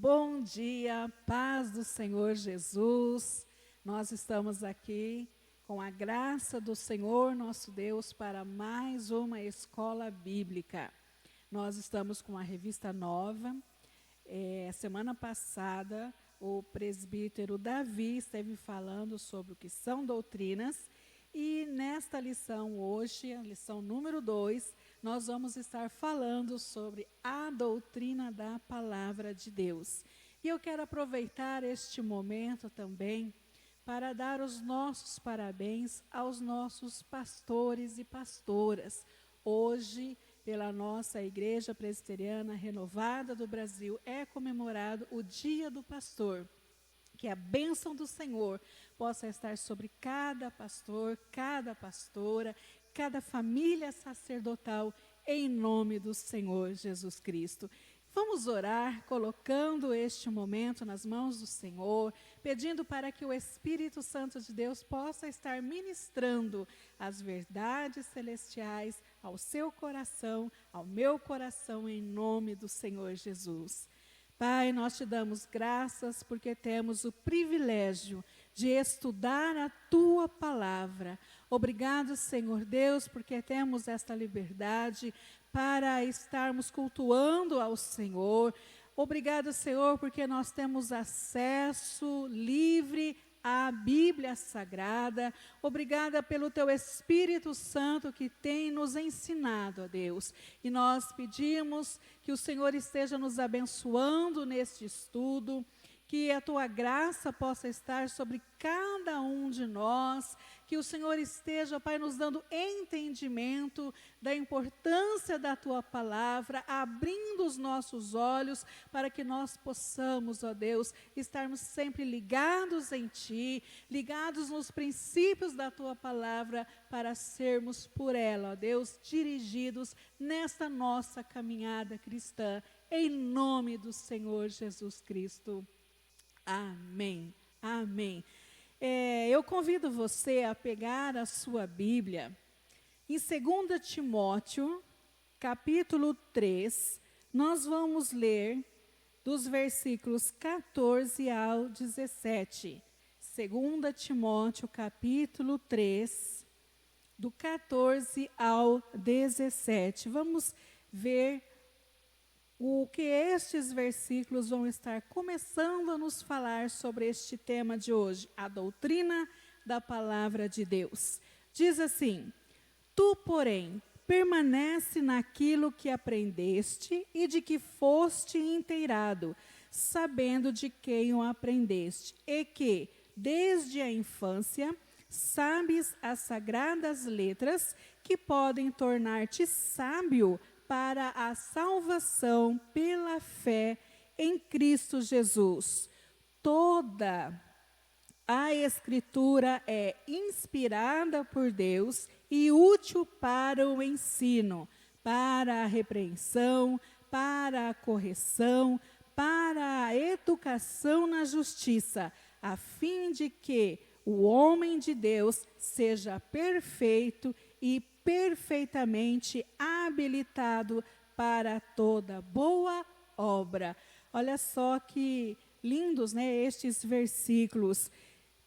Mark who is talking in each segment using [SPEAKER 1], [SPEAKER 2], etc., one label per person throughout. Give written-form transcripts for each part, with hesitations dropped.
[SPEAKER 1] Bom dia, paz do Senhor Jesus. Nós estamos aqui com a graça do Senhor nosso Deus para mais uma escola bíblica. Nós estamos com uma revista nova. Semana passada, o presbítero Davi esteve falando sobre o que são doutrinas. E nesta lição hoje, a lição número 2, nós vamos estar falando sobre a doutrina da palavra de Deus. E eu quero aproveitar este momento também para dar os nossos parabéns aos nossos pastores e pastoras. Hoje, pela nossa Igreja Presbiteriana Renovada do Brasil, é comemorado o Dia do Pastor. Que a bênção do Senhor possa estar sobre cada pastor, cada pastora, cada família sacerdotal, em nome do Senhor Jesus Cristo. Vamos orar, colocando este momento nas mãos do Senhor, pedindo para que o Espírito Santo de Deus possa estar ministrando as verdades celestiais ao seu coração, ao meu coração, em nome do Senhor Jesus. Pai, nós te damos graças porque temos o privilégio de estudar a Tua palavra. Obrigado, Senhor Deus, porque temos esta liberdade para estarmos cultuando ao Senhor. Obrigado, Senhor, porque nós temos acesso livre à Bíblia Sagrada. Obrigada pelo Teu Espírito Santo que tem nos ensinado, ó Deus. E nós pedimos que o Senhor esteja nos abençoando neste estudo, que a Tua graça possa estar sobre cada um de nós, que o Senhor esteja, Pai, nos dando entendimento da importância da Tua palavra, abrindo os nossos olhos para que nós possamos, ó Deus, estarmos sempre ligados em Ti, ligados nos princípios da Tua palavra, para sermos por ela, ó Deus, dirigidos nesta nossa caminhada cristã, em nome do Senhor Jesus Cristo. Amém, amém. Eu convido você a pegar a sua Bíblia, em 2 Timóteo, capítulo 3, nós vamos ler dos versículos 14 ao 17. 2 Timóteo, capítulo 3, do 14 ao 17. Vamos ver o que estes versículos vão estar começando a nos falar sobre este tema de hoje, a doutrina da palavra de Deus. Diz assim: Tu, porém, permanece naquilo que aprendeste e de que foste inteirado, sabendo de quem o aprendeste, e que, desde a infância, sabes as sagradas letras que podem tornar-te sábio para a salvação pela fé em Cristo Jesus. Toda a Escritura é inspirada por Deus e útil para o ensino, para a repreensão, para a correção, para a educação na justiça, a fim de que o homem de Deus seja perfeito e perfeitamente habilitado para toda boa obra. Olha só que lindos, né, estes versículos.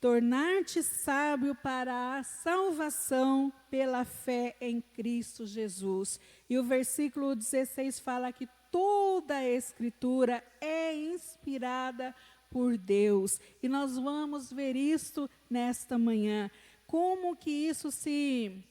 [SPEAKER 1] Tornar-te sábio para a salvação pela fé em Cristo Jesus. E o versículo 16 fala que toda a Escritura é inspirada por Deus. E nós vamos ver isto nesta manhã. Como que isso se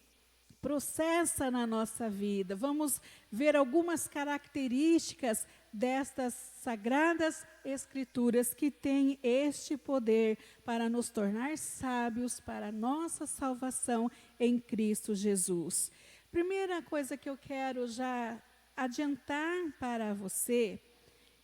[SPEAKER 1] processa na nossa vida. Vamos ver algumas características destas sagradas escrituras que têm este poder para nos tornar sábios para a nossa salvação em Cristo Jesus. Primeira coisa que eu quero já adiantar para você,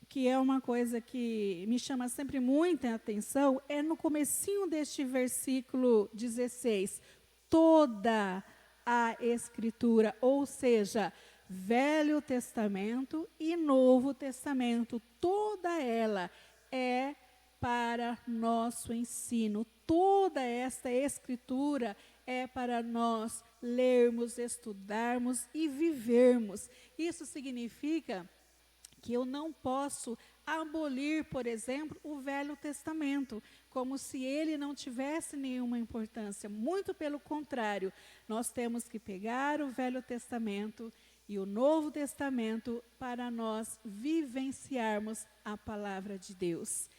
[SPEAKER 1] que é uma coisa que me chama sempre muita atenção, é no comecinho deste versículo 16. Toda a Escritura, ou seja, Velho Testamento e Novo Testamento, toda ela é para nosso ensino. Toda esta Escritura é para nós lermos, estudarmos e vivermos. Isso significa que eu não posso abolir, por exemplo, o Velho Testamento, como se ele não tivesse nenhuma importância. Muito pelo contrário, nós temos que pegar o Velho Testamento e o Novo Testamento para nós vivenciarmos a palavra de Deus.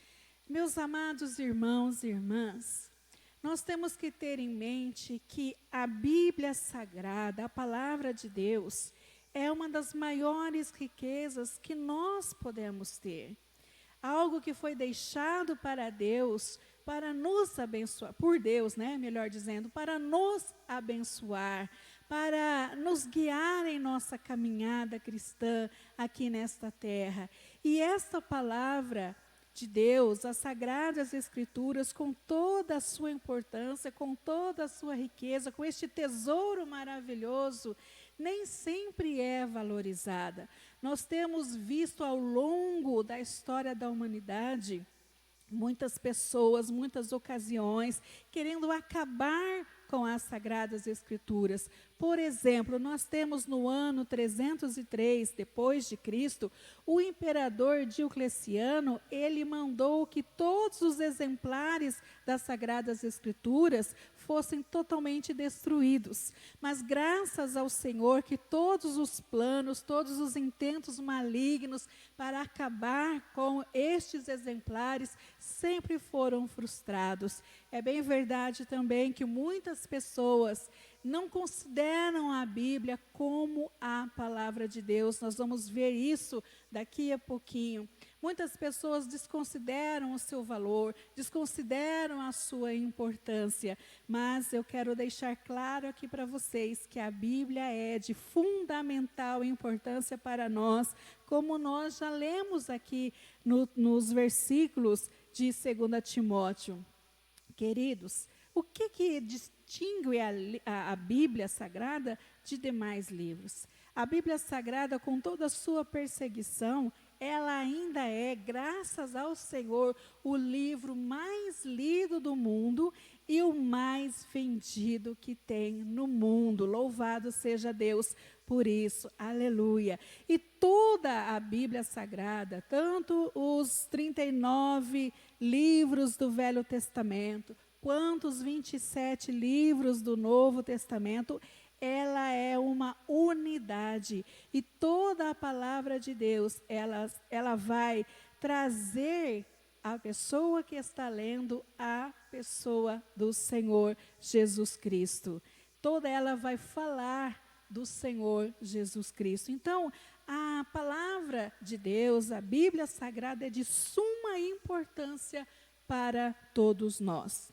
[SPEAKER 1] Meus amados irmãos e irmãs, nós temos que ter em mente que a Bíblia Sagrada, a palavra de Deus, é uma das maiores riquezas que nós podemos ter. Algo que foi deixado para Deus, para nos abençoar, por Deus, né, melhor dizendo, para nos abençoar, para nos guiar em nossa caminhada cristã aqui nesta terra. E esta palavra de Deus, as Sagradas Escrituras, com toda a sua importância, com toda a sua riqueza, com este tesouro maravilhoso, nem sempre é valorizada. Nós temos visto ao longo da história da humanidade muitas pessoas, muitas ocasiões, querendo acabar com as Sagradas Escrituras. Por exemplo, nós temos no ano 303 depois de Cristo, o imperador Diocleciano, ele mandou que todos os exemplares das Sagradas Escrituras fossem totalmente destruídos. Mas graças ao Senhor que todos os planos, todos os intentos malignos para acabar com estes exemplares sempre foram frustrados. É bem verdade também que muitas pessoas não consideram a Bíblia como a palavra de Deus. Nós vamos ver isso daqui a pouquinho. Muitas pessoas desconsideram o seu valor, desconsideram a sua importância, mas eu quero deixar claro aqui para vocês que a Bíblia é de fundamental importância para nós, como nós já lemos aqui nos versículos de 2 Timóteo. Queridos, o que distingue a Bíblia Sagrada de demais livros? A Bíblia Sagrada, com toda a sua perseguição, ela ainda é, graças ao Senhor, o livro mais lido do mundo e o mais vendido que tem no mundo. Louvado seja Deus por isso, aleluia. E toda a Bíblia Sagrada, tanto os 39 livros do Velho Testamento, quanto os 27 livros do Novo Testamento, ela é uma unidade. E toda a palavra de Deus, ela vai trazer a pessoa que está lendo a pessoa do Senhor Jesus Cristo. Toda ela vai falar do Senhor Jesus Cristo. Então, a palavra de Deus, a Bíblia Sagrada, é de suma importância para todos nós.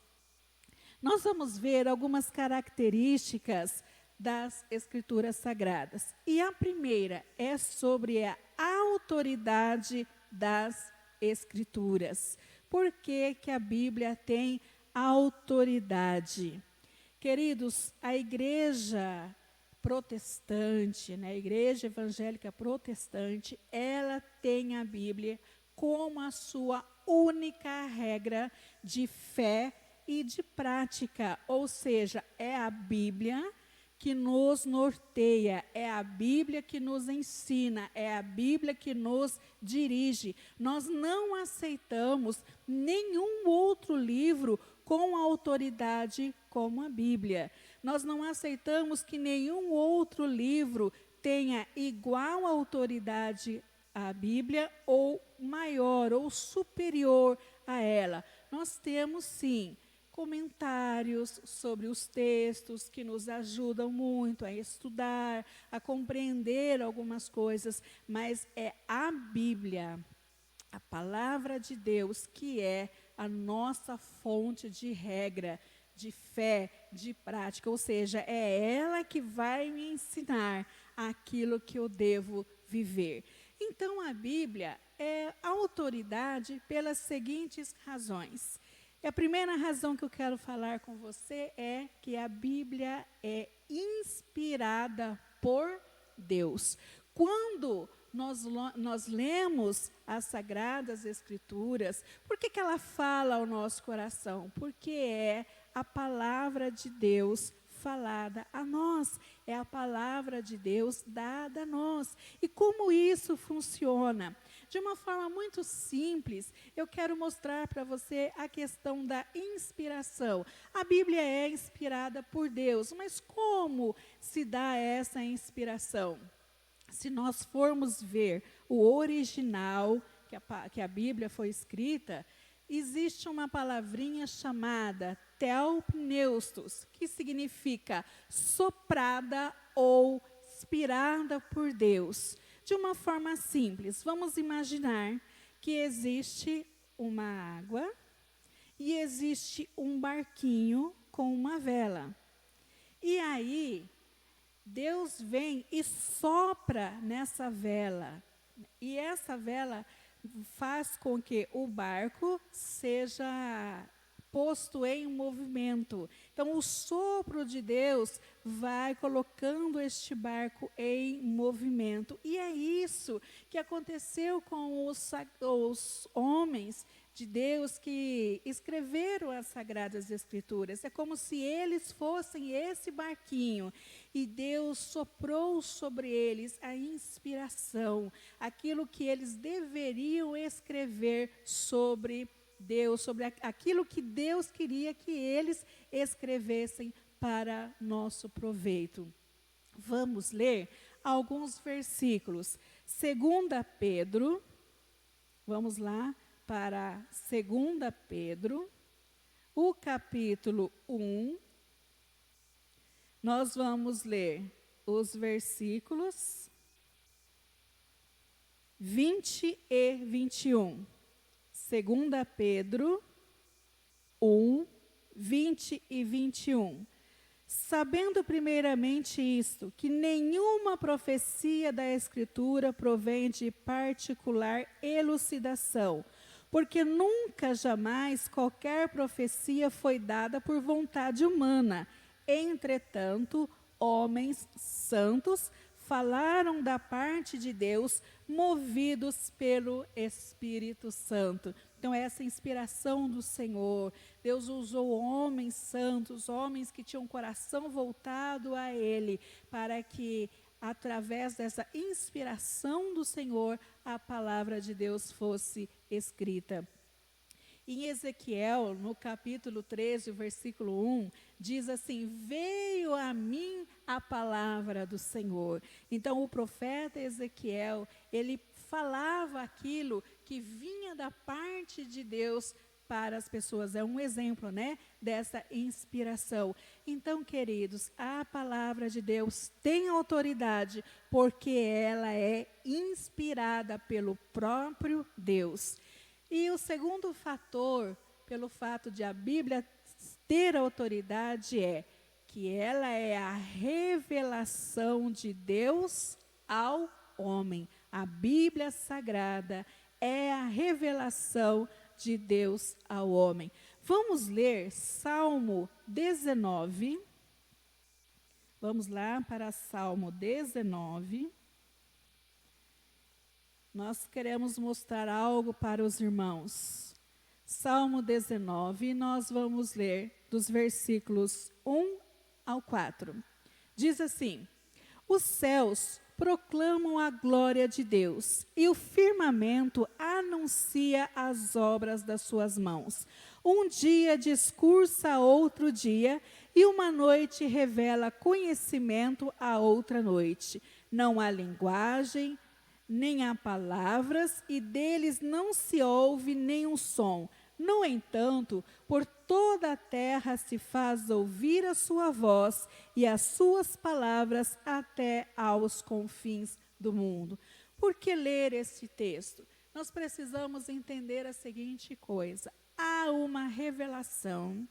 [SPEAKER 1] Nós vamos ver algumas características das Escrituras Sagradas. E a primeira é sobre a autoridade das Escrituras. Por que que a Bíblia tem autoridade? Queridos, a igreja protestante, né, a igreja evangélica protestante, ela tem a Bíblia como a sua única regra de fé e de prática, ou seja, é a Bíblia que nos norteia, é a Bíblia que nos ensina, é a Bíblia que nos dirige. Nós não aceitamos nenhum outro livro com autoridade como a Bíblia. Nós não aceitamos que nenhum outro livro tenha igual autoridade à Bíblia ou maior ou superior a ela. Nós temos, sim, comentários sobre os textos que nos ajudam muito a estudar, a compreender algumas coisas, mas é a Bíblia, a palavra de Deus, que é a nossa fonte de regra, de fé, de prática, ou seja, é ela que vai me ensinar aquilo que eu devo viver. Então, a Bíblia é autoridade pelas seguintes razões. E a primeira razão que eu quero falar com você é que a Bíblia é inspirada por Deus. Quando nós lemos as Sagradas Escrituras, por que ela fala ao nosso coração? Porque é a palavra de Deus falada a nós, é a palavra de Deus dada a nós. E como isso funciona? De uma forma muito simples, eu quero mostrar para você a questão da inspiração. A Bíblia é inspirada por Deus, mas como se dá essa inspiração? Se nós formos ver o original, que a Bíblia foi escrita, existe uma palavrinha chamada theopneustos, que significa soprada ou inspirada por Deus. De uma forma simples, vamos imaginar que existe uma água e existe um barquinho com uma vela. E aí, Deus vem e sopra nessa vela. E essa vela faz com que o barco seja posto em movimento. Então, o sopro de Deus vai colocando este barco em movimento. E é isso que aconteceu com os homens de Deus que escreveram as Sagradas Escrituras. É como se eles fossem esse barquinho. E Deus soprou sobre eles a inspiração, aquilo que eles deveriam escrever sobre Deus, sobre aquilo que Deus queria que eles escrevessem para nosso proveito. Vamos ler alguns versículos. 2 Pedro, vamos lá para 2 Pedro, o capítulo 1. Nós vamos ler os versículos 20 e 21. 2 Pedro 1, 20 e 21. Sabendo primeiramente isto, que nenhuma profecia da Escritura provém de particular elucidação, porque nunca jamais qualquer profecia foi dada por vontade humana. Entretanto, homens santos falaram da parte de Deus, movidos pelo Espírito Santo. Então, essa inspiração do Senhor, Deus usou homens santos, homens que tinham o coração voltado a Ele, para que, através dessa inspiração do Senhor, a palavra de Deus fosse escrita. Em Ezequiel, no capítulo 13, versículo 1, diz assim: veio a mim a palavra do Senhor. Então, o profeta Ezequiel, ele falava aquilo que vinha da parte de Deus para as pessoas. É um exemplo, né, dessa inspiração. Então, queridos, a palavra de Deus tem autoridade, porque ela é inspirada pelo próprio Deus. E o segundo fator, pelo fato de a Bíblia ter autoridade, é que ela é a revelação de Deus ao homem. A Bíblia Sagrada é a revelação de Deus ao homem. Vamos ler Salmo 19. Vamos lá para Salmo 19. Nós queremos mostrar algo para os irmãos. Salmo 19, nós vamos ler dos versículos 1 ao 4. Diz assim: os céus proclamam a glória de Deus, e o firmamento anuncia as obras das suas mãos. Um dia discursa a outro dia, e uma noite revela conhecimento a outra noite. Não há linguagem, nem há palavras, e deles não se ouve nenhum som. No entanto, por toda a terra se faz ouvir a sua voz e as suas palavras até aos confins do mundo. Por que ler este texto? Nós precisamos entender a seguinte coisa: há uma revelação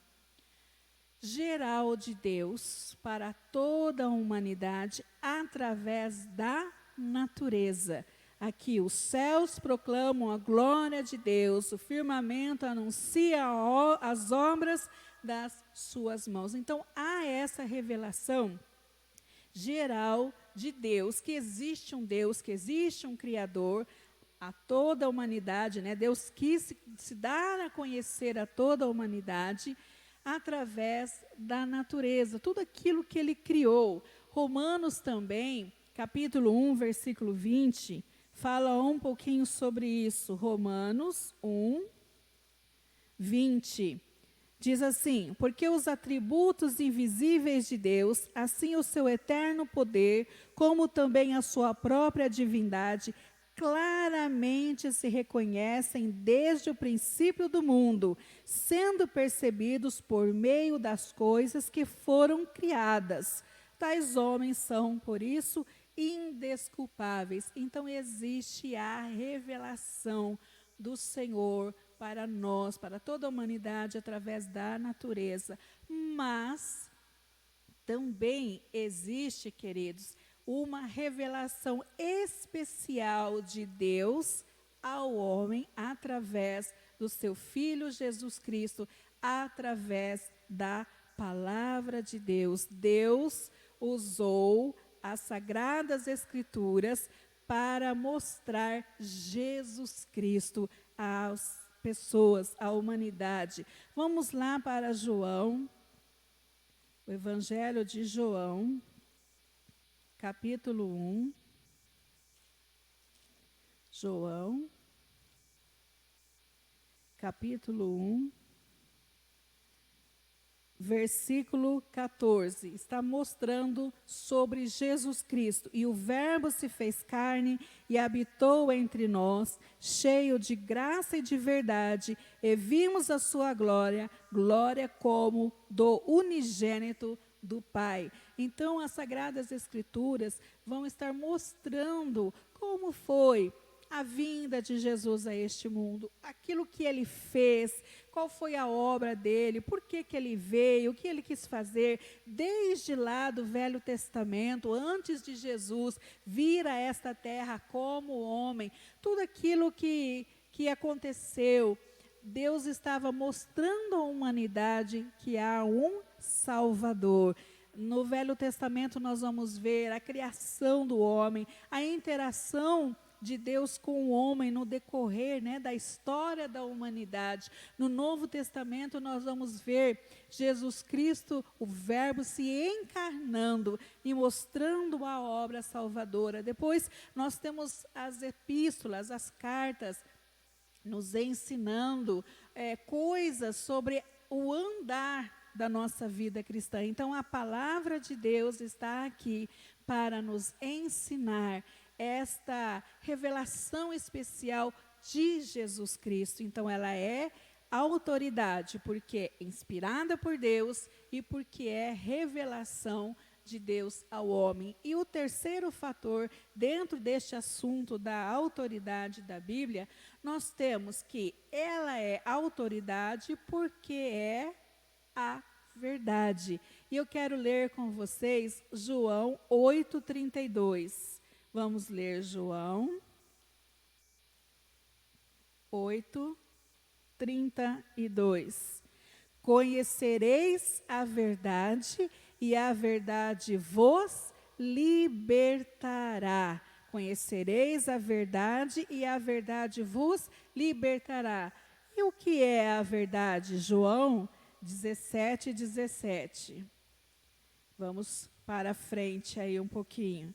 [SPEAKER 1] geral de Deus para toda a humanidade através da natureza. Aqui os céus proclamam a glória de Deus, o firmamento anuncia as obras das suas mãos. Então, há essa revelação geral de Deus, que existe um Criador a toda a humanidade, né? Deus quis se dar a conhecer a toda a humanidade através da natureza, tudo aquilo que Ele criou. Romanos também, capítulo 1, versículo 20, fala um pouquinho sobre isso. Romanos 1, 20. Diz assim: porque os atributos invisíveis de Deus, assim o seu eterno poder, como também a sua própria divindade, claramente se reconhecem desde o princípio do mundo, sendo percebidos por meio das coisas que foram criadas. Tais homens são, por isso, indesculpáveis. Então existe a revelação do Senhor para nós, para toda a humanidade, através da natureza. Mas também existe, queridos, uma revelação especial de Deus ao homem através do seu Filho Jesus Cristo, através da palavra de Deus. Deus usou as Sagradas Escrituras para mostrar Jesus Cristo às pessoas, à humanidade. Vamos lá para João, o Evangelho de João, capítulo 1. João, capítulo 1, versículo 14, está mostrando sobre Jesus Cristo. E o Verbo se fez carne e habitou entre nós, cheio de graça e de verdade, e vimos a sua glória, glória como do unigênito do Pai. Então, as Sagradas Escrituras vão estar mostrando como foi a vinda de Jesus a este mundo, aquilo que ele fez, qual foi a obra dele, por que ele veio, o que ele quis fazer, desde lá do Velho Testamento, antes de Jesus vir a esta terra como homem, tudo aquilo que aconteceu, Deus estava mostrando à humanidade que há um Salvador. No Velho Testamento nós vamos ver a criação do homem, a interação de Deus com o homem no decorrer, da história da humanidade. No Novo Testamento nós vamos ver Jesus Cristo, o Verbo, se encarnando e mostrando a obra salvadora. Depois nós temos as epístolas, as cartas, nos ensinando coisas sobre o andar da nossa vida cristã. Então a palavra de Deus está aqui para nos ensinar esta revelação especial de Jesus Cristo. Então ela é autoridade, porque é inspirada por Deus e porque é revelação de Deus ao homem. E o terceiro fator, dentro deste assunto da autoridade da Bíblia, nós temos que ela é autoridade porque é a verdade. E eu quero ler com vocês João 8:32. Vamos ler João 8:32. Conhecereis a verdade e a verdade vos libertará. Conhecereis a verdade e a verdade vos libertará. E o que é a verdade? João 17:17. Vamos para frente aí um pouquinho.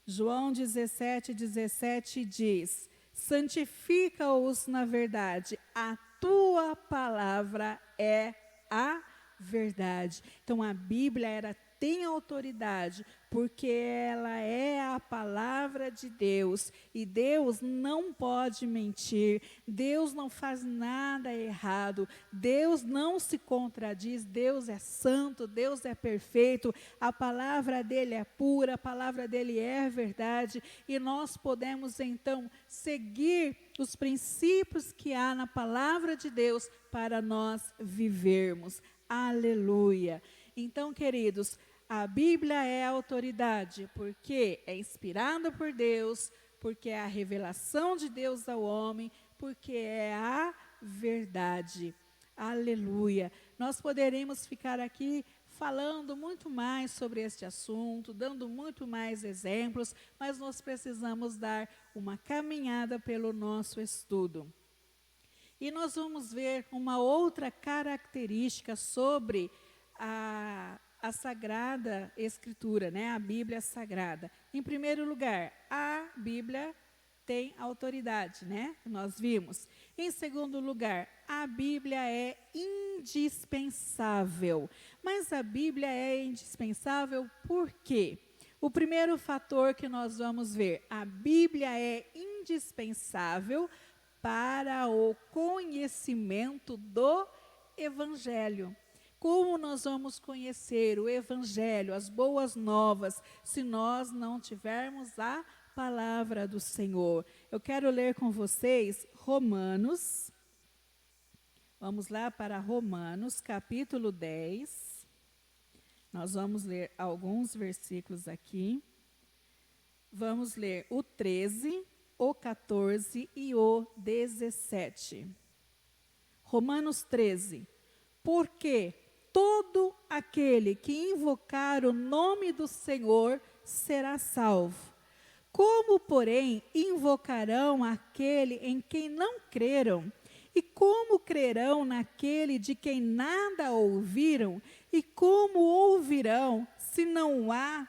[SPEAKER 1] João 17:17 diz: santifica-os na verdade, a tua palavra é a verdade. Então a Bíblia tem autoridade, porque ela é a palavra de Deus, e Deus não pode mentir, Deus não faz nada errado, Deus não se contradiz, Deus é santo, Deus é perfeito, a palavra dele é pura, a palavra dele é verdade, e nós podemos então seguir os princípios que há na palavra de Deus para nós vivermos. Aleluia! Então, queridos, a Bíblia é a autoridade, porque é inspirada por Deus, porque é a revelação de Deus ao homem, porque é a verdade. Aleluia! Nós poderemos ficar aqui falando muito mais sobre este assunto, dando muito mais exemplos, mas nós precisamos dar uma caminhada pelo nosso estudo. E nós vamos ver uma outra característica sobre a Sagrada Escritura, a Bíblia Sagrada. Em primeiro lugar, a Bíblia tem autoridade, né? Nós vimos. Em segundo lugar, a Bíblia é indispensável. Mas a Bíblia é indispensável por quê? O primeiro fator que nós vamos ver, a Bíblia é indispensável para o conhecimento do Evangelho. Como nós vamos conhecer o Evangelho, as boas novas, se nós não tivermos a palavra do Senhor? Eu quero ler com vocês Romanos. Vamos lá para Romanos, capítulo 10. Nós vamos ler alguns versículos aqui. Vamos ler o 13, o 14 e o 17. Romanos 13. Porque todo aquele que invocar o nome do Senhor será salvo. Como, porém, invocarão aquele em quem não creram? E como crerão naquele de quem nada ouviram? E como ouvirão se não há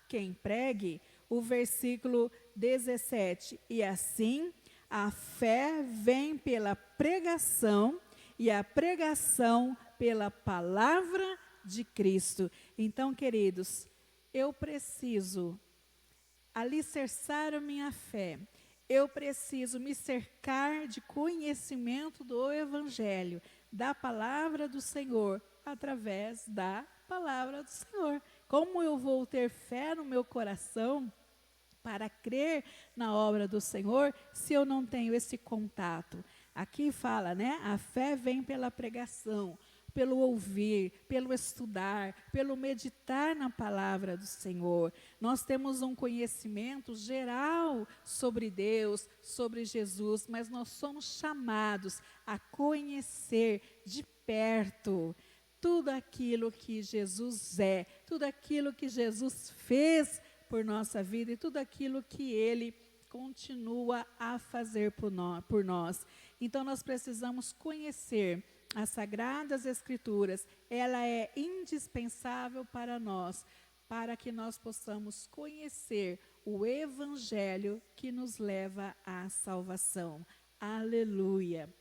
[SPEAKER 1] quem pregue? O versículo 17. E assim, a fé vem pela pregação, e a pregação pela palavra de Cristo. Então, queridos, eu preciso alicerçar a minha fé. Eu preciso me cercar de conhecimento do Evangelho, da palavra do Senhor, através da palavra do Senhor. Como eu vou ter fé no meu coração para crer na obra do Senhor, se eu não tenho esse contato? Aqui fala, né? A fé vem pela pregação, pelo ouvir, pelo estudar, pelo meditar na palavra do Senhor. Nós temos um conhecimento geral sobre Deus, sobre Jesus, mas nós somos chamados a conhecer de perto tudo aquilo que Jesus é, tudo aquilo que Jesus fez por nossa vida e tudo aquilo que Ele continua a fazer por nós. Então, nós precisamos conhecer as Sagradas Escrituras. Ela é indispensável para nós, para que nós possamos conhecer o Evangelho que nos leva à salvação. Aleluia!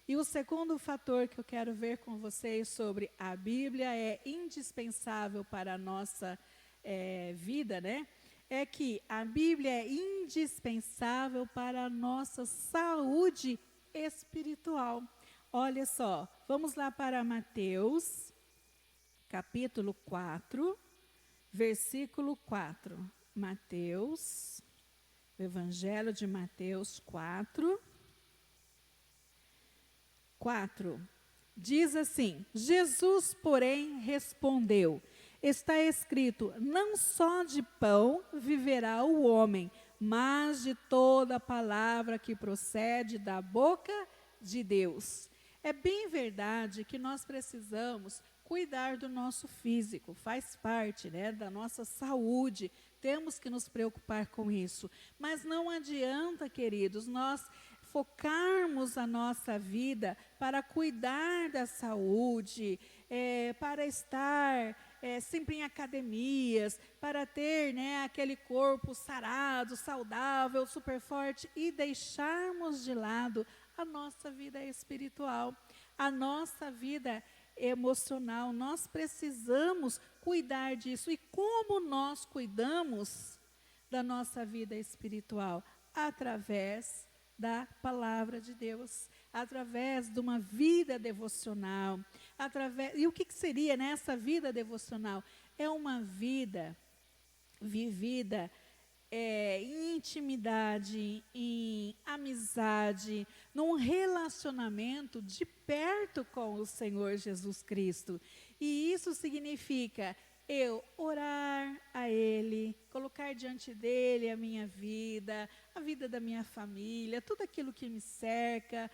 [SPEAKER 1] E o segundo fator que eu quero ver com vocês sobre a Bíblia é indispensável para a nossa vida, né? É que a Bíblia é indispensável para a nossa saúde espiritual. Olha só, vamos lá para Mateus, capítulo 4, versículo 4. Mateus, o Evangelho de Mateus 4. Diz assim: Jesus, porém, respondeu: está escrito, não só de pão viverá o homem, mas de toda palavra que procede da boca de Deus. É bem verdade que nós precisamos cuidar do nosso físico, faz parte, né, da nossa saúde, temos que nos preocupar com isso. Mas não adianta, queridos, nós focarmos a nossa vida para cuidar da saúde, para estar sempre em academias, para ter, né, aquele corpo sarado, saudável, super forte, e deixarmos de lado a nossa vida espiritual, a nossa vida emocional. Nós precisamos cuidar disso. E como nós cuidamos da nossa vida espiritual? Através da palavra de Deus, através de uma vida devocional, e o que seria nessa vida devocional? É uma vida vivida em intimidade, em amizade, num relacionamento de perto com o Senhor Jesus Cristo. E isso significa eu orar a Ele, colocar diante dEle a minha vida, a vida da minha família, tudo aquilo que me cerca,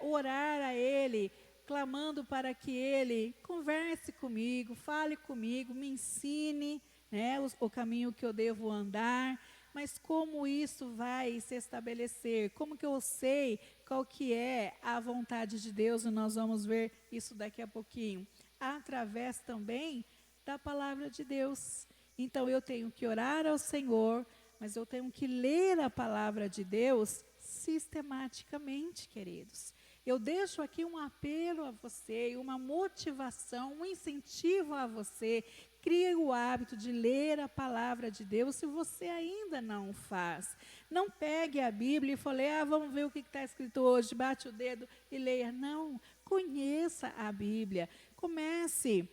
[SPEAKER 1] orar a Ele, clamando para que Ele converse comigo, fale comigo, me ensine, né, o caminho que eu devo andar. Mas como isso vai se estabelecer? Como que eu sei qual que é a vontade de Deus? E nós vamos ver isso daqui a pouquinho. Através também da palavra de Deus. Então eu tenho que orar ao Senhor, mas eu tenho que ler a palavra de Deus sistematicamente, queridos. Eu deixo aqui um apelo a você, uma motivação, um incentivo a você. Crie o hábito de ler a palavra de Deus se você ainda não o faz. Não pegue a Bíblia e fale, vamos ver o que está escrito hoje, bate o dedo e leia. Não, conheça a Bíblia. Comece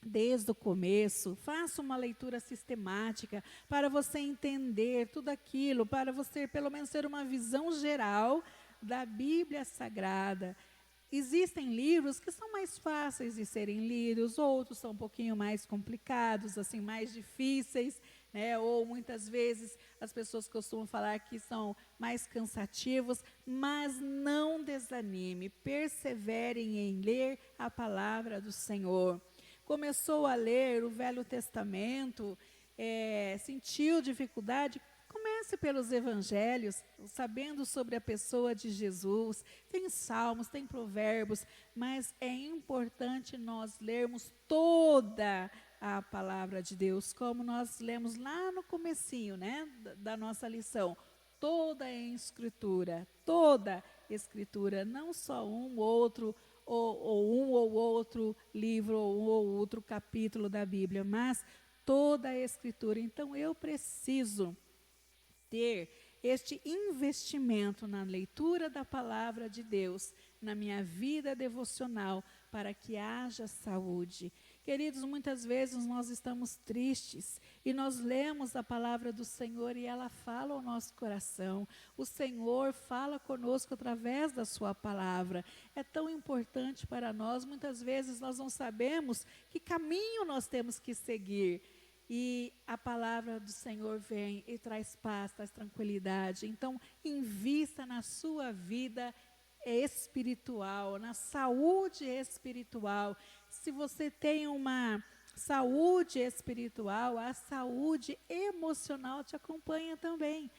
[SPEAKER 1] desde o começo, faça uma leitura sistemática para você entender tudo aquilo, para você pelo menos ter uma visão geral da Bíblia Sagrada. Existem livros que são mais fáceis de serem lidos, outros são um pouquinho mais complicados, assim, mais difíceis, né? Ou muitas vezes as pessoas costumam falar que são mais cansativos, mas não desanime, perseverem em ler a palavra do Senhor. Começou a ler o Velho Testamento, sentiu dificuldade, comece pelos evangelhos, sabendo sobre a pessoa de Jesus. Tem salmos, tem provérbios, mas é importante nós lermos toda a palavra de Deus, como nós lemos lá no comecinho, né, da nossa lição. Toda a toda escritura, não só um outro, ou um ou outro livro, ou um ou outro capítulo da Bíblia, mas toda a escritura. Então eu preciso ter este investimento na leitura da palavra de Deus, na minha vida devocional, para que haja saúde. Queridos, muitas vezes nós estamos tristes e nós lemos a palavra do Senhor e ela fala ao nosso coração. O Senhor fala conosco através da sua palavra. É tão importante para nós, muitas vezes nós não sabemos que caminho nós temos que seguir. E a palavra do Senhor vem e traz paz, traz tranquilidade. Então, invista na sua vida espiritual, na saúde espiritual. Se você tem uma saúde espiritual, a saúde emocional te acompanha também.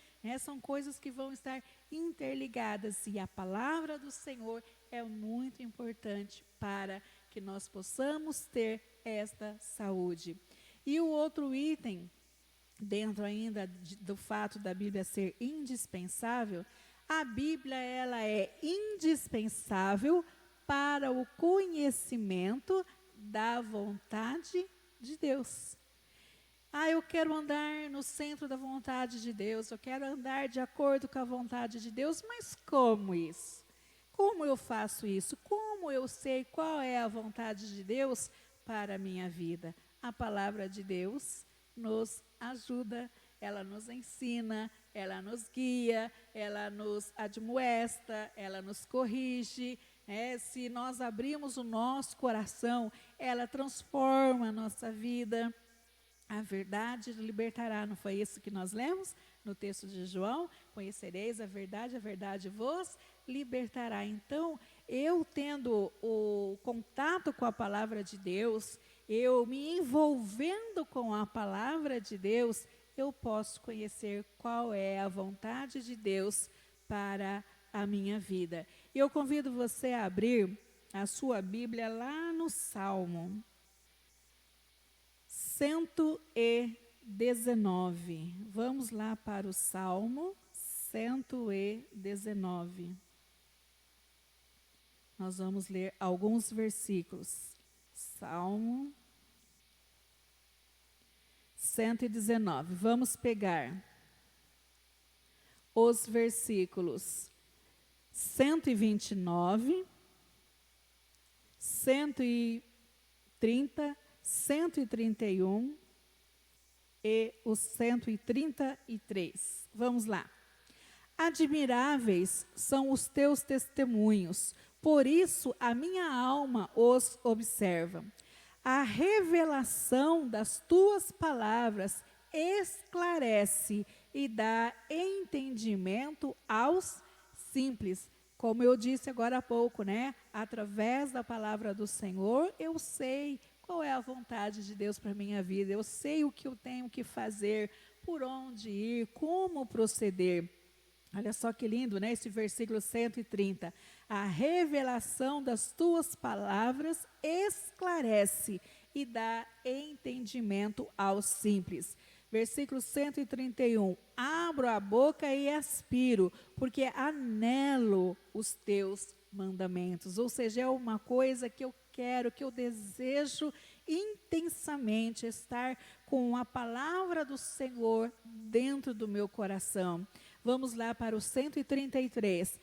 [SPEAKER 1] São coisas que vão estar interligadas. E a palavra do Senhor é muito importante para que nós possamos ter esta saúde. E o outro item, dentro ainda do fato da Bíblia ser indispensável, a Bíblia ela é indispensável para o conhecimento da vontade de Deus. Eu quero andar no centro da vontade de Deus, eu quero andar de acordo com a vontade de Deus, mas como isso? Como eu faço isso? Como eu sei qual é a vontade de Deus para a minha vida? A palavra de Deus nos ajuda, ela nos ensina, ela nos guia, ela nos admoesta, ela nos corrige. Se nós abrimos o nosso coração, ela transforma a nossa vida. A verdade libertará, não foi isso que nós lemos no texto de João? Conhecereis a verdade vos libertará. Então, eu tendo o contato com a palavra de Deus, eu me envolvendo com a palavra de Deus, eu posso conhecer qual é a vontade de Deus para a minha vida. E eu convido você a abrir a sua Bíblia lá no Salmo 119. Vamos lá para o Salmo 119. Nós vamos ler alguns versículos. Salmo 119. Vamos pegar os versículos 129, 130, 131 e o 133. Vamos lá. Admiráveis são os teus testemunhos, por isso a minha alma os observa. A revelação das tuas palavras esclarece e dá entendimento aos simples. Como eu disse agora há pouco, né? Através da palavra do Senhor, eu sei qual é a vontade de Deus para a minha vida. Eu sei o que eu tenho que fazer, por onde ir, como proceder. Olha só que lindo, né? Esse versículo 130. A revelação das tuas palavras esclarece e dá entendimento aos simples. Versículo 131. Abro a boca e aspiro, porque anelo os teus mandamentos. Ou seja, é uma coisa que eu quero, que eu desejo intensamente estar com a palavra do Senhor dentro do meu coração. Vamos lá para o 133.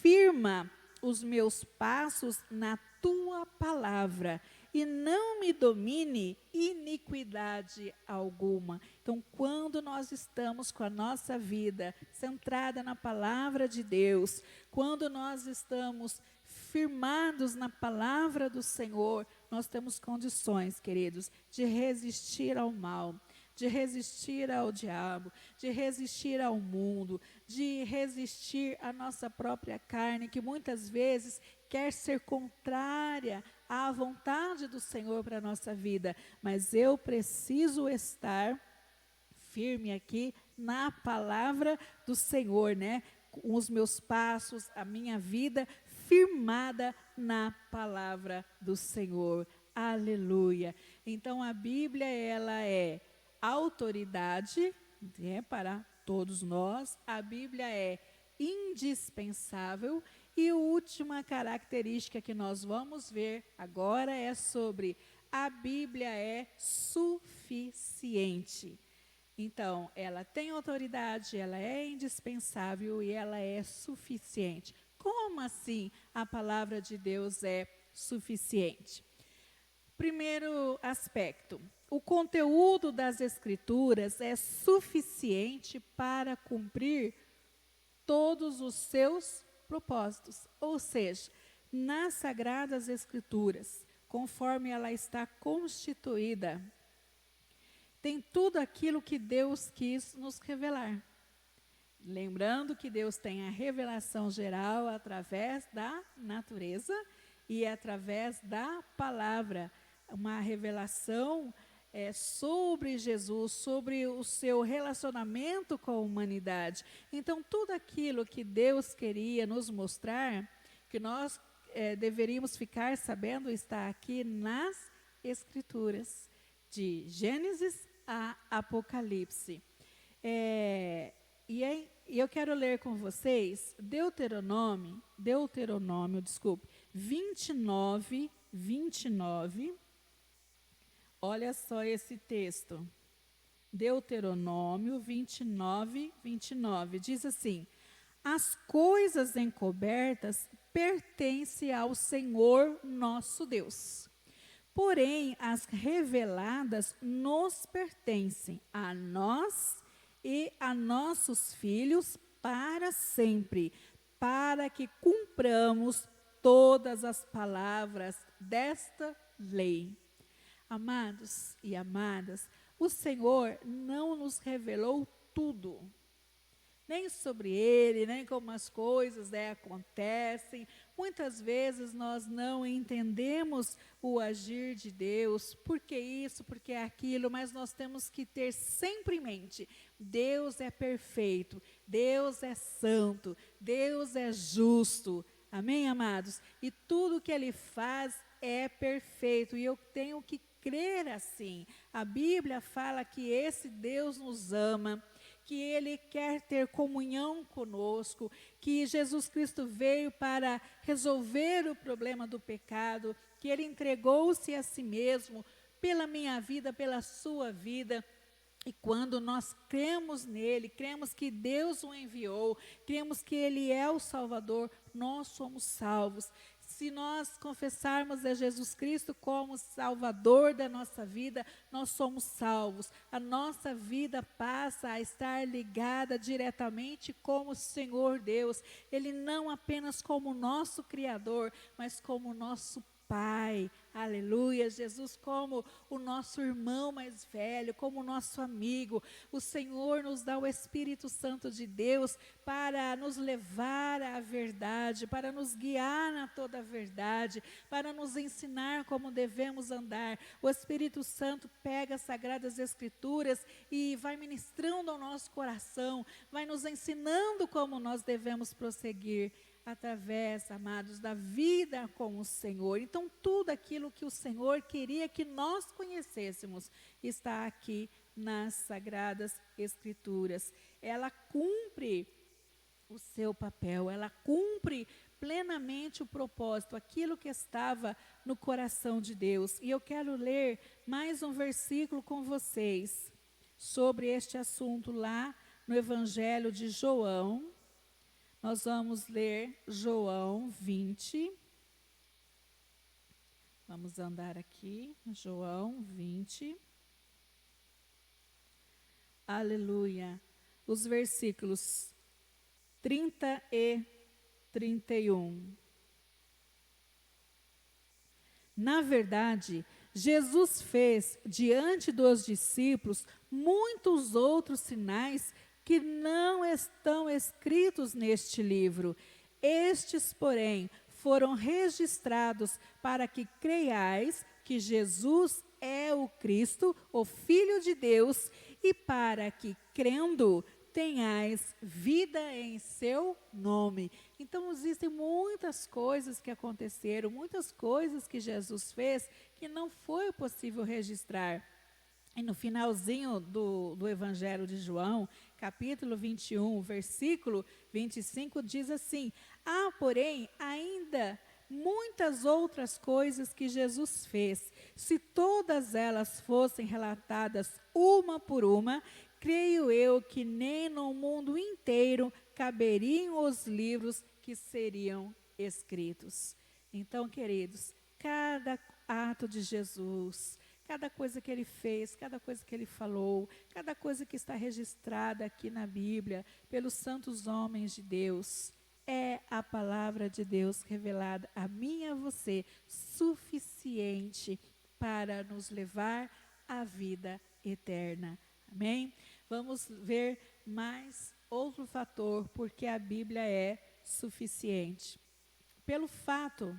[SPEAKER 1] Firma os meus passos na tua palavra e não me domine iniquidade alguma. Então, quando nós estamos com a nossa vida centrada na palavra de Deus, quando nós estamos firmados na palavra do Senhor, nós temos condições, queridos, de resistir ao mal, de resistir ao diabo, de resistir ao mundo, de resistir à nossa própria carne, que muitas vezes quer ser contrária à vontade do Senhor para a nossa vida. Mas eu preciso estar firme aqui na palavra do Senhor, né? Com os meus passos, a minha vida firmada na palavra do Senhor. Aleluia. Então a Bíblia, ela é autoridade, né, para todos nós. A Bíblia é indispensável. E a última característica que nós vamos ver agora é sobre a Bíblia é suficiente. Então, ela tem autoridade, ela é indispensável e ela é suficiente. Como assim a palavra de Deus é suficiente? Primeiro aspecto, o conteúdo das Escrituras é suficiente para cumprir todos os seus propósitos. Ou seja, nas Sagradas Escrituras, conforme ela está constituída, tem tudo aquilo que Deus quis nos revelar. Lembrando que Deus tem a revelação geral através da natureza e através da palavra. Uma revelação sobre Jesus, sobre o seu relacionamento com a humanidade. Então, tudo aquilo que Deus queria nos mostrar, que nós deveríamos ficar sabendo, está aqui nas Escrituras, de Gênesis a Apocalipse. E eu quero ler com vocês Deuteronômio, 29. Olha só esse texto. Deuteronômio 29. Diz assim: as coisas encobertas pertencem ao Senhor nosso Deus. Porém, as reveladas nos pertencem a nós e a nossos filhos para sempre, para que cumpramos todas as palavras desta lei. Amados e amadas, o Senhor não nos revelou tudo, nem sobre Ele, nem como as coisas acontecem. Muitas vezes nós não entendemos o agir de Deus, por que isso, por que aquilo, mas nós temos que ter sempre em mente, Deus é perfeito, Deus é santo, Deus é justo, amém, amados? E tudo que Ele faz é perfeito, e eu tenho que crer assim. A Bíblia fala que esse Deus nos ama, que Ele quer ter comunhão conosco, que Jesus Cristo veio para resolver o problema do pecado, que Ele entregou-se a si mesmo pela minha vida, pela sua vida. E quando nós cremos nele, cremos que Deus o enviou, cremos que Ele é o Salvador, nós somos salvos. Se nós confessarmos a Jesus Cristo como Salvador da nossa vida, nós somos salvos. A nossa vida passa a estar ligada diretamente com o Senhor Deus. Ele não apenas como nosso Criador, mas como nosso Pai, aleluia, Jesus como o nosso irmão mais velho, como o nosso amigo. O Senhor nos dá o Espírito Santo de Deus para nos levar à verdade, para nos guiar na toda a verdade, para nos ensinar como devemos andar. O Espírito Santo pega as Sagradas Escrituras e vai ministrando ao nosso coração, vai nos ensinando como nós devemos prosseguir através, amados, da vida com o Senhor. Então, tudo aquilo que o Senhor queria que nós conhecêssemos está aqui nas Sagradas Escrituras. Ela cumpre o seu papel, ela cumpre plenamente o propósito, aquilo que estava no coração de Deus. E eu quero ler mais um versículo com vocês sobre este assunto lá no Evangelho de João. Nós vamos ler João 20. Vamos andar aqui, João 20. Aleluia. Os versículos 30 e 31. Na verdade, Jesus fez diante dos discípulos muitos outros sinais que não estão escritos neste livro. Estes, porém, foram registrados para que creiais que Jesus é o Cristo, o Filho de Deus, e para que, crendo, tenhais vida em seu nome. Então, existem muitas coisas que aconteceram, muitas coisas que Jesus fez que não foi possível registrar. E no finalzinho do Evangelho de João, capítulo 21, versículo 25, diz assim: há, porém, ainda muitas outras coisas que Jesus fez. Se todas elas fossem relatadas uma por uma, creio eu que nem no mundo inteiro caberiam os livros que seriam escritos. Então, queridos, cada ato de Jesus, cada coisa que ele fez, cada coisa que ele falou, cada coisa que está registrada aqui na Bíblia pelos santos homens de Deus, é a palavra de Deus revelada a mim e a você, suficiente para nos levar à vida eterna. Amém? Vamos ver mais outro fator, porque a Bíblia é suficiente. Pelo fato,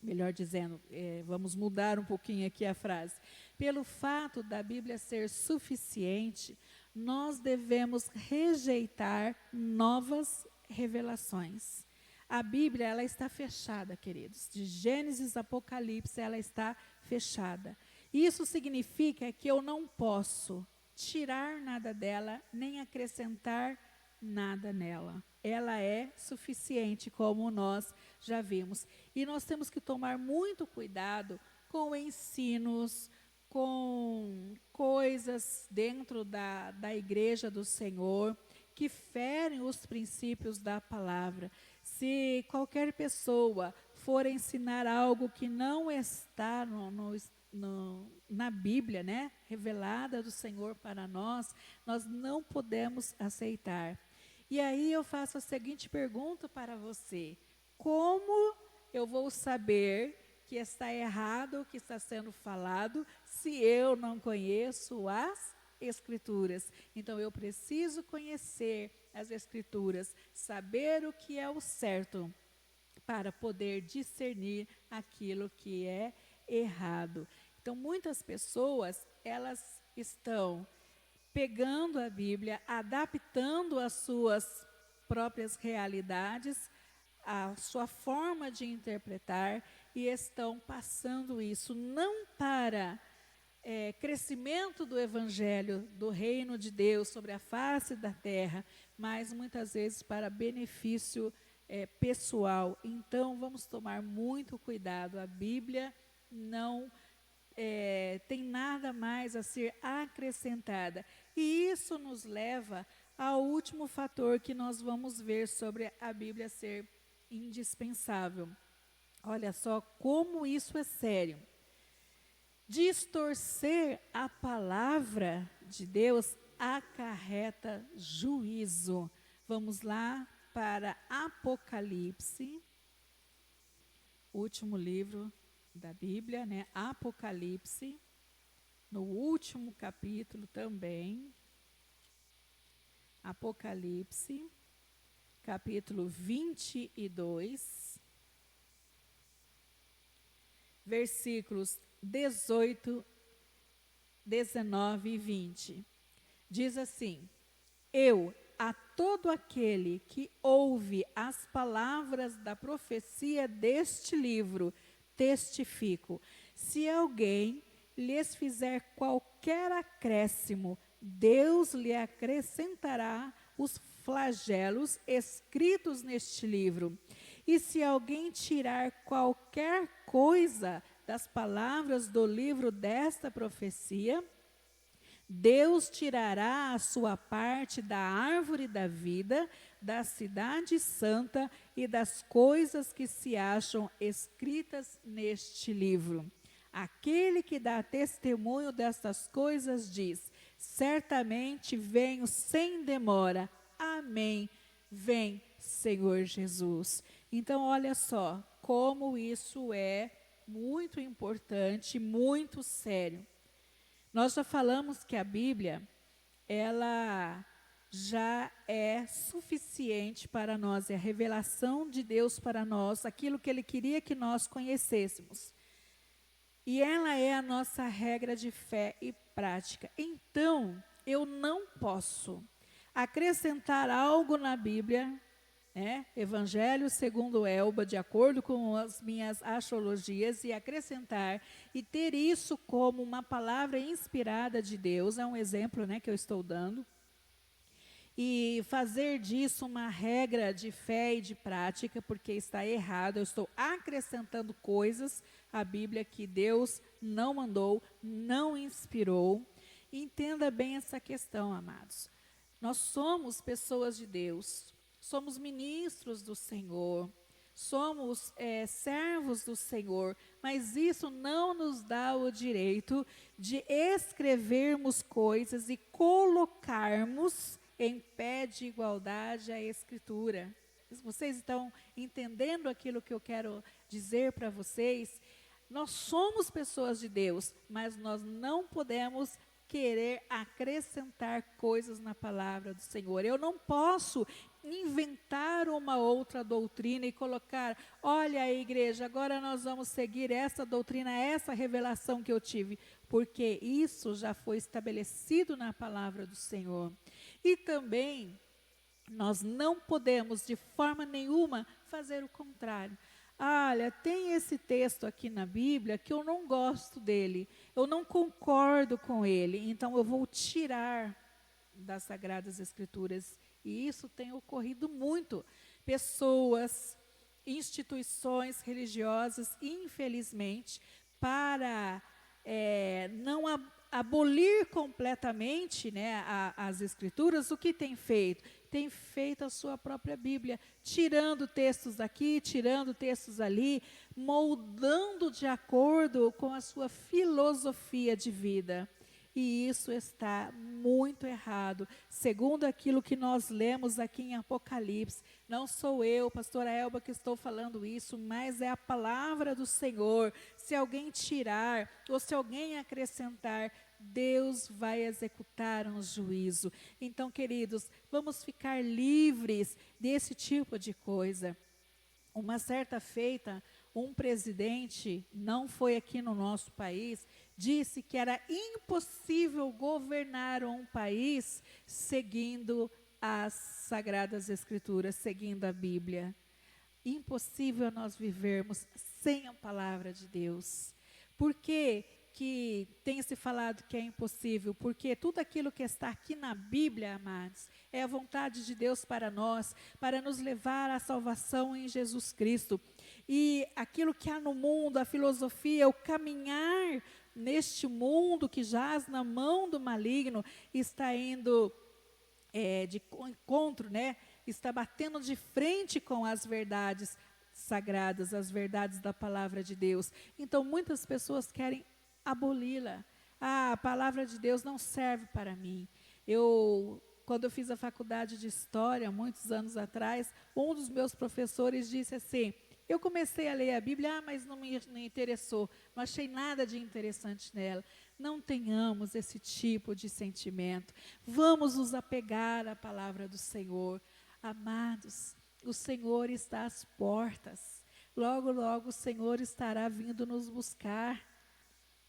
[SPEAKER 1] melhor dizendo, vamos mudar um pouquinho aqui a frase. Pelo fato da Bíblia ser suficiente, nós devemos rejeitar novas revelações. A Bíblia, ela está fechada, queridos. De Gênesis a Apocalipse, ela está fechada. Isso significa que eu não posso tirar nada dela, nem acrescentar nada nela. Ela é suficiente, como nós já vimos. E nós temos que tomar muito cuidado com ensinos, com coisas dentro da igreja do Senhor, que ferem os princípios da palavra. Se qualquer pessoa for ensinar algo que não está na Bíblia, né, revelada do Senhor para nós, nós não podemos aceitar. E aí eu faço a seguinte pergunta para você: como eu vou saber que está errado o que está sendo falado se eu não conheço as Escrituras? Então eu preciso conhecer as Escrituras, saber o que é o certo, para poder discernir aquilo que é errado. Então muitas pessoas, elas estão pegando a Bíblia, adaptando as suas próprias realidades, a sua forma de interpretar, e estão passando isso não para crescimento do Evangelho, do reino de Deus sobre a face da terra, mas muitas vezes para benefício pessoal. Então vamos tomar muito cuidado. A Bíblia não tem nada mais a ser acrescentada. E isso nos leva ao último fator que nós vamos ver sobre a Bíblia ser indispensável. Olha só como isso é sério. Distorcer a palavra de Deus acarreta juízo. Vamos lá para Apocalipse, último livro da Bíblia, né? Apocalipse, no último capítulo também. Apocalipse, capítulo 22, versículos 18, 19 e 20. Diz assim: eu, a todo aquele que ouve as palavras da profecia deste livro, testifico. Se alguém lhes fizer qualquer acréscimo, Deus lhe acrescentará os flagelos escritos neste livro. E se alguém tirar qualquer coisa das palavras do livro desta profecia, Deus tirará a sua parte da árvore da vida, da cidade santa e das coisas que se acham escritas neste livro. Aquele que dá testemunho destas coisas diz: certamente venho sem demora. Amém. Vem, Senhor Jesus. Então, olha só como isso é muito importante, muito sério. Nós já falamos que a Bíblia, ela já é suficiente para nós, é a revelação de Deus para nós, aquilo que Ele queria que nós conhecêssemos. E ela é a nossa regra de fé e prática. Então, eu não posso acrescentar algo na Bíblia, Evangelho segundo Elba, de acordo com as minhas axiologias, e acrescentar e ter isso como uma palavra inspirada de Deus, é um exemplo, que eu estou dando, e fazer disso uma regra de fé e de prática, porque está errado, eu estou acrescentando coisas à Bíblia que Deus não mandou, não inspirou. Entenda bem essa questão, amados. Nós somos pessoas de Deus, somos ministros do Senhor, somos servos do Senhor, mas isso não nos dá o direito de escrevermos coisas e colocarmos em pé de igualdade a Escritura. Vocês estão entendendo aquilo que eu quero dizer para vocês? Nós somos pessoas de Deus, mas nós não podemos querer acrescentar coisas na palavra do Senhor. Eu não posso inventar uma outra doutrina e colocar: olha aí, igreja, agora nós vamos seguir essa doutrina, essa revelação que eu tive, porque isso já foi estabelecido na palavra do Senhor. E também nós não podemos de forma nenhuma fazer o contrário. Olha, tem esse texto aqui na Bíblia que eu não gosto dele, eu não concordo com ele, então eu vou tirar das Sagradas Escrituras. E isso tem ocorrido muito. Pessoas, instituições religiosas, infelizmente, para não abolir completamente as Escrituras, o que tem feito? Tem feito a sua própria Bíblia, tirando textos aqui, tirando textos ali, moldando de acordo com a sua filosofia de vida. E isso está muito errado, segundo aquilo que nós lemos aqui em Apocalipse. Não sou eu, pastora Elba, que estou falando isso, mas é a palavra do Senhor. Se alguém tirar ou se alguém acrescentar, Deus vai executar um juízo. Então, queridos, vamos ficar livres desse tipo de coisa. Uma certa feita, um presidente, não foi aqui no nosso país, disse que era impossível governar um país seguindo as Sagradas Escrituras, seguindo a Bíblia. Impossível nós vivermos sem a palavra de Deus. Por que que tem se falado que é impossível? Porque tudo aquilo que está aqui na Bíblia, amados, é a vontade de Deus para nós, para nos levar à salvação em Jesus Cristo. E aquilo que há no mundo, a filosofia, o caminhar neste mundo que jaz na mão do maligno, está indo de encontro, está batendo de frente com as verdades sagradas, as verdades da palavra de Deus. Então, muitas pessoas querem aboli-la. A palavra de Deus não serve para mim. Quando eu fiz a faculdade de História, muitos anos atrás, um dos meus professores disse assim: eu comecei a ler a Bíblia, mas não me interessou, não achei nada de interessante nela. Não tenhamos esse tipo de sentimento. Vamos nos apegar à palavra do Senhor. Amados, o Senhor está às portas. Logo, logo o Senhor estará vindo nos buscar.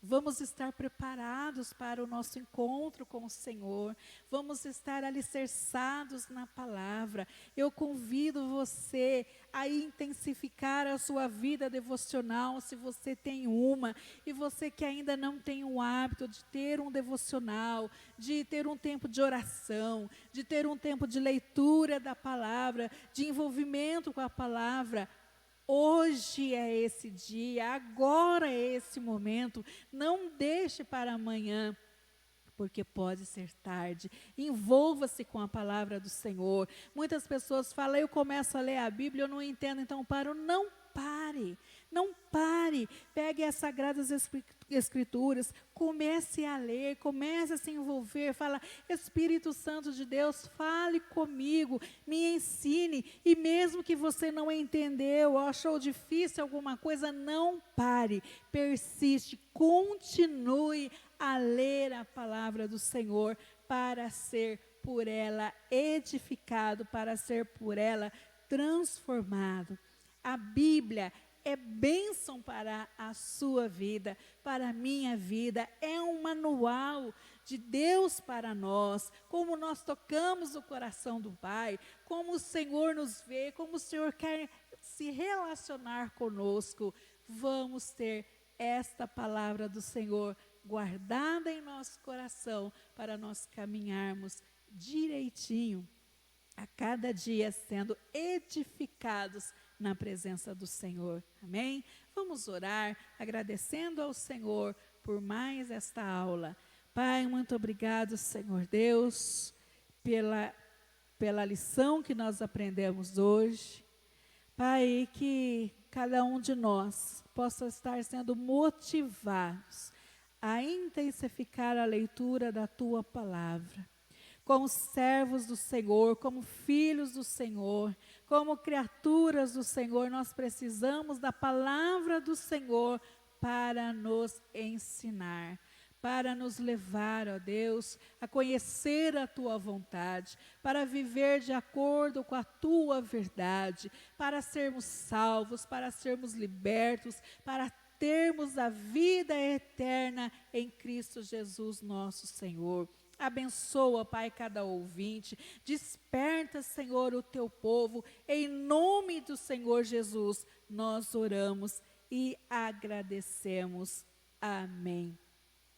[SPEAKER 1] Vamos estar preparados para o nosso encontro com o Senhor. Vamos estar alicerçados na palavra. Eu convido você a intensificar a sua vida devocional, se você tem uma, e você que ainda não tem o hábito de ter um devocional, de ter um tempo de oração, de ter um tempo de leitura da palavra, de envolvimento com a palavra. Hoje é esse dia, agora é esse momento, não deixe para amanhã, porque pode ser tarde. Envolva-se com a palavra do Senhor. Muitas pessoas falam, eu começo a ler a Bíblia, eu não entendo, então paro. Não pare, não pare. Pegue as Sagradas Escrituras, comece a ler, comece a se envolver, fala, Espírito Santo de Deus, fale comigo, me ensine, e mesmo que você não entendeu, achou difícil alguma coisa, não pare, persiste, continue a ler a palavra do Senhor, para ser por ela edificado, para ser por ela transformado. A Bíblia é bênção para a sua vida, para a minha vida, é um manual de Deus para nós, como nós tocamos o coração do Pai, como o Senhor nos vê, como o Senhor quer se relacionar conosco. Vamos ter esta palavra do Senhor guardada em nosso coração, para nós caminharmos direitinho, a cada dia sendo edificados na presença do Senhor, amém? Vamos orar, agradecendo ao Senhor por mais esta aula. Pai, muito obrigado, Senhor Deus, pela lição que nós aprendemos hoje. Pai, que cada um de nós possa estar sendo motivados a intensificar a leitura da Tua palavra. Como servos do Senhor, como filhos do Senhor, como criaturas do Senhor, nós precisamos da palavra do Senhor para nos ensinar, para nos levar, ó Deus, a conhecer a Tua vontade, para viver de acordo com a Tua verdade, para sermos salvos, para sermos libertos, para termos a vida eterna em Cristo Jesus, nosso Senhor. Abençoa, Pai, cada ouvinte, desperta, Senhor, o Teu povo, em nome do Senhor Jesus, nós oramos e agradecemos. Amém.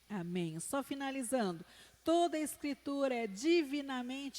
[SPEAKER 1] Amém. Só finalizando, toda a Escritura é divinamente